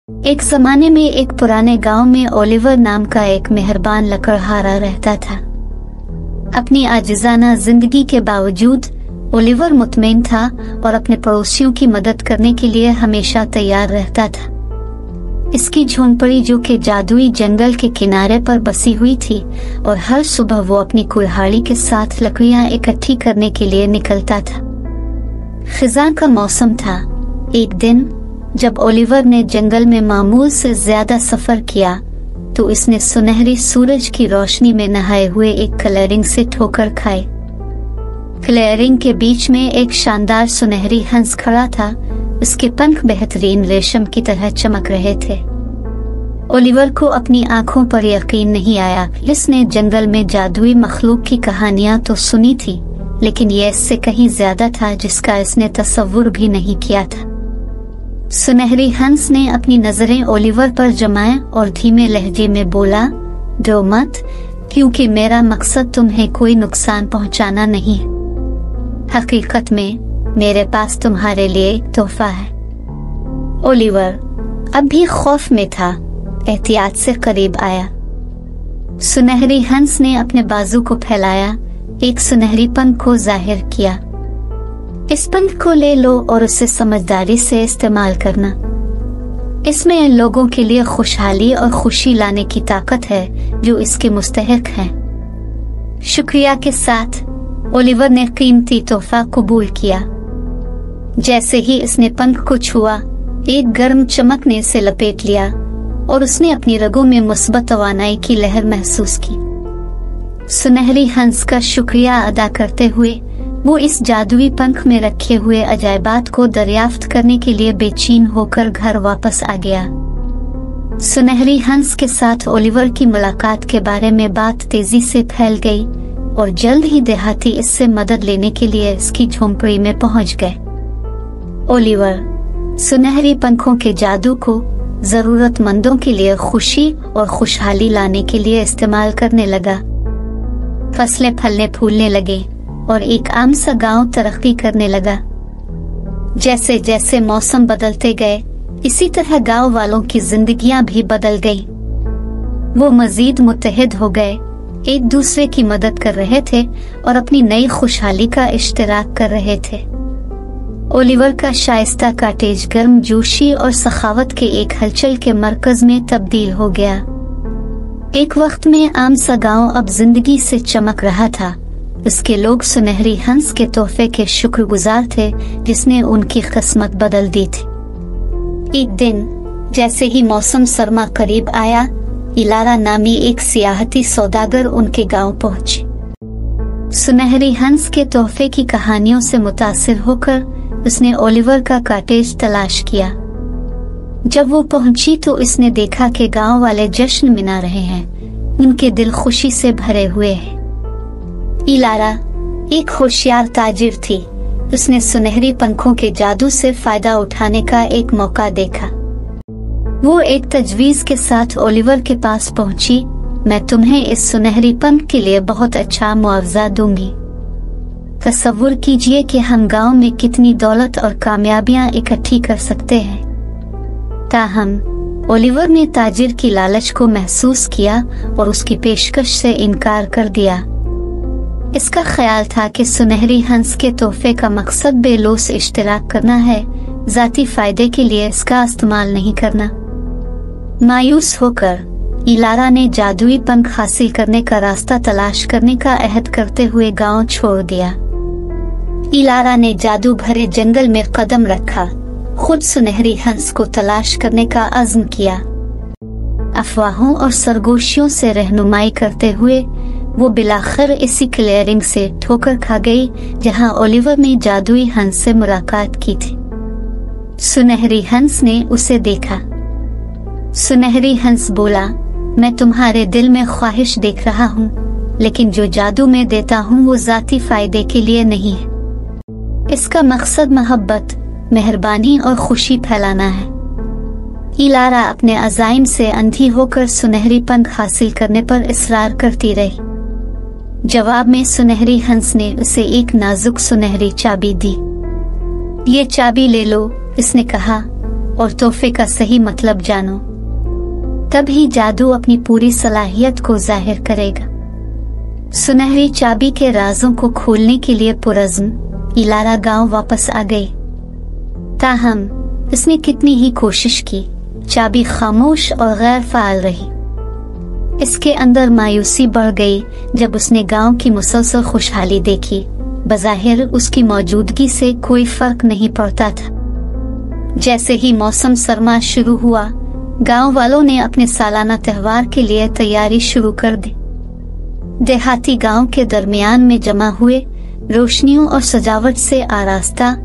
एक जमाने में एक पुराने गांव में ओलिवर नाम का एक मेहरबान लकड़हारा रहता था। अपनी आजिज़ाना जिंदगी के बावजूद ओलिवर मुतमईन था और अपने पड़ोसियों की मदद करने के लिए हमेशा तैयार रहता था। इसकी झोंपड़ी जो कि जादुई जंगल के किनारे पर बसी हुई थी और हर सुबह वो अपनी कुल्हाड़ी के साथ लकड़ियां इकट्ठी करने के लिए निकलता था। खिज़ां का मौसम था। एक दिन जब ओलिवर ने जंगल में मामूल से ज्यादा सफर किया तो इसने सुनहरी सूरज की रोशनी में नहाए हुए एक क्लियरिंग से ठोकर खाई। क्लियरिंग के बीच में एक शानदार सुनहरी हंस खड़ा था। उसके पंख बेहतरीन रेशम की तरह चमक रहे थे। ओलिवर को अपनी आंखों पर यकीन नहीं आया। इसने जंगल में जादुई मखलूक की कहानियां तो सुनी थी, लेकिन यह इससे कहीं ज्यादा था जिसका इसने तसव्वुर भी नहीं किया था। सुनहरी हंस ने अपनी नजरें ओलिवर पर जमाए और धीमे लहजे में बोला, डरो मत, क्योंकि मेरा मकसद तुम्हें कोई नुकसान पहुंचाना नहीं है। हकीकत में मेरे पास तुम्हारे लिए एक तोहफा है। ओलिवर अब भी खौफ में था, एहतियात से करीब आया। सुनहरी हंस ने अपने बाजू को फैलाया, एक सुनहरी पंख को जाहिर किया। इस पंख को ले लो और उसे समझदारी से इस्तेमाल करना। इसमें लोगों के लिए खुशहाली और खुशी लाने की ताकत है जो इसके मुस्तहिक हैं। शुक्रिया के साथ ओलिवर ने कीमती तोहफा कबूल किया। जैसे ही इसने पंख को छुआ, एक गर्म चमक ने इसे लपेट लिया और उसने अपनी रगों में मुस्बत तवानाई की लहर महसूस की। सुनहरी हंस का शुक्रिया अदा करते हुए वो इस जादुई पंख में रखे हुए अजायबात को दरियाफ्त करने के लिए बेचैन होकर घर वापस आ गया। सुनहरी हंस के साथ ओलिवर की मुलाकात के बारे में बात तेजी से फैल गई और जल्द ही देहाती इससे मदद लेने के लिए इसकी झोंपड़ी में पहुंच गए। ओलिवर सुनहरी पंखों के जादू को जरूरतमंदों के लिए खुशी और खुशहाली लाने के लिए इस्तेमाल करने लगा। फसलें फलने फूलने लगे और एक आम सा गांव तरक्की करने लगा। जैसे जैसे मौसम बदलते गए, इसी तरह गांव वालों की जिंदगियां भी बदल गई। वो मजीद मुत्तहिद हो गए, एक दूसरे की मदद कर रहे थे और अपनी नई खुशहाली का इश्तिराक कर रहे थे। ओलिवर का शाइस्ता कॉटेज गर्म जोशी और सखावत के एक हलचल के मरकज में तब्दील हो गया। एक वक्त में आम सा गांव अब जिंदगी से चमक रहा था। उसके लोग सुनहरी हंस के तोहफे के शुक्रगुजार थे जिसने उनकी किस्मत बदल दी थी। एक दिन जैसे ही मौसम सरमा करीब आया, इलारा नामी एक सियाहती सौदागर उनके गांव पहुंचे। सुनहरी हंस के तोहफे की कहानियों से मुतासिर होकर उसने ओलिवर का कॉटेज तलाश किया। जब वो पहुंची तो इसने देखा कि गांव वाले जश्न मना रहे हैं, उनके दिल खुशी से भरे हुए हैं। इलारा एक होशियार ताजिर थी। उसने सुनहरी पंखों के जादू से फायदा उठाने का एक मौका देखा। वो एक तजवीज के साथ ओलिवर के पास पहुंची। मैं तुम्हें इस सुनहरी पंख के लिए बहुत अच्छा मुआवजा दूंगी। तसव्वुर कीजिए कि हम गांव में कितनी दौलत और कामयाबियां इकट्ठी कर सकते हैं। ताहम ओलिवर ने ताजिर की लालच को महसूस किया और उसकी पेशकश से इनकार कर दिया। इसका ख्याल था कि सुनहरी हंस के तोहफे का मकसद बेलौस इश्तिराक करना है, जाती फायदे के लिए इसका इस्तेमाल नहीं करना। मायूस होकर इलारा ने जादुई पंख हासिल करने का रास्ता तलाश करने का अहद करते हुए गांव छोड़ दिया। इलारा ने जादू भरे जंगल में कदम रखा, खुद सुनहरी हंस को तलाश करने का अज़्म किया। अफवाहों और सरगोशियों से रहनुमाई करते हुए वो बिलाखिर इसी क्लियरिंग से ठोकर खा गई जहां ओलिवर ने जादुई हंस से मुलाकात की थी। सुनहरी हंस ने उसे देखा। सुनहरी हंस बोला, मैं तुम्हारे दिल में ख्वाहिश देख रहा हूँ, लेकिन जो जादू मैं देता हूँ वो जाती फायदे के लिए नहीं है। इसका मकसद मोहब्बत, मेहरबानी और खुशी फैलाना है। इलारा अपने अज़ाइम से अंधी होकर सुनहरी पंख हासिल करने पर इसरार करती रही। जवाब में सुनहरी हंस ने उसे एक नाजुक सुनहरी चाबी दी। ये चाबी ले लो, इसने कहा। और तोहफे का सही मतलब जानो, तब ही जादू अपनी पूरी सलाहियत को जाहिर करेगा। सुनहरी चाबी के राजों को खोलने के लिए पुरज़्म इलारा गांव वापस आ गई। ताहम इसने कितनी ही कोशिश की, चाबी खामोश और गैर फाल रही। इसके अंदर मायूसी बढ़ गई जब उसने गांव की मुसलसल खुशहाली देखी। बज़ाहिर उसकी मौजूदगी से कोई फर्क नहीं पड़ता था। जैसे ही मौसम सरमा शुरू हुआ, गांव वालों ने अपने सालाना त्योहार के लिए तैयारी शुरू कर दी। देहाती गांव के दरमियान में जमा हुए रोशनियों और सजावट से आरास्ता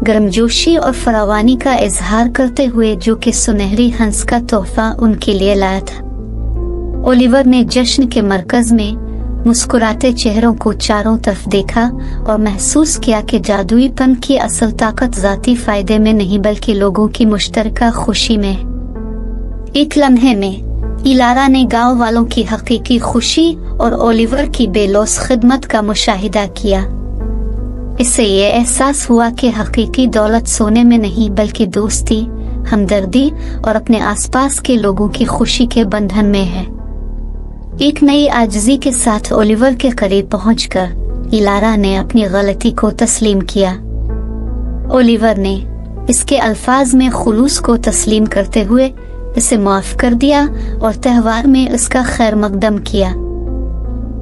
गर्मजोशी और फरावानी का इजहार करते हुए जो कि सुनहरी हंस का तोहफा उनके लिए लाया था। ओलिवर ने जश्न के मरकज में मुस्कुराते चेहरों को चारों तरफ देखा और महसूस किया कि जादुईपन की असल ताकत जाती फायदे में नहीं बल्कि लोगों की मुश्तरका खुशी में। एक लम्हे में इलारा ने गांव वालों की हकीकी खुशी और ओलिवर की बेलौस खिदमत का मुशाहिदा किया। इससे ये एहसास हुआ कि हकीकी दौलत सोने में नहीं बल्कि दोस्ती, हमदर्दी और अपने आसपास के लोगों की खुशी के बंधन में है। एक नई आजिज़ी के साथ ओलिवर के करीब पहुंचकर इलारा ने अपनी गलती को तस्लीम किया। ओलिवर ने इसके अल्फाज में खुलूस को तस्लीम करते हुए इसे माफ कर दिया और त्योहार में इसका खैर मकदम किया।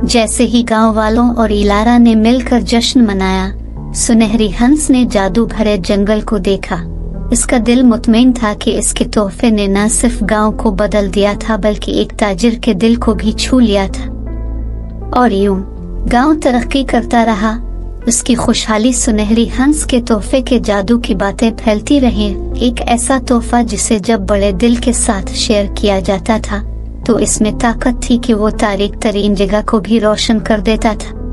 जैसे ही गांव वालों और इलारा ने मिलकर जश्न मनाया, सुनहरी हंस ने जादू भरे जंगल को देखा। इसका दिल मुतमईन था कि इसके तोहफे ने न सिर्फ गांव को बदल दिया था बल्कि एक ताजिर के दिल को भी छू लिया था। और यूं गांव तरक्की करता रहा। उसकी खुशहाली सुनहरी हंस के तोहफे के जादू की बातें फैलती रही। एक ऐसा तोहफा जिसे जब बड़े दिल के साथ शेयर किया जाता था तो इसमें ताकत थी कि वो तारीक तरीन जगह को भी रोशन कर देता था।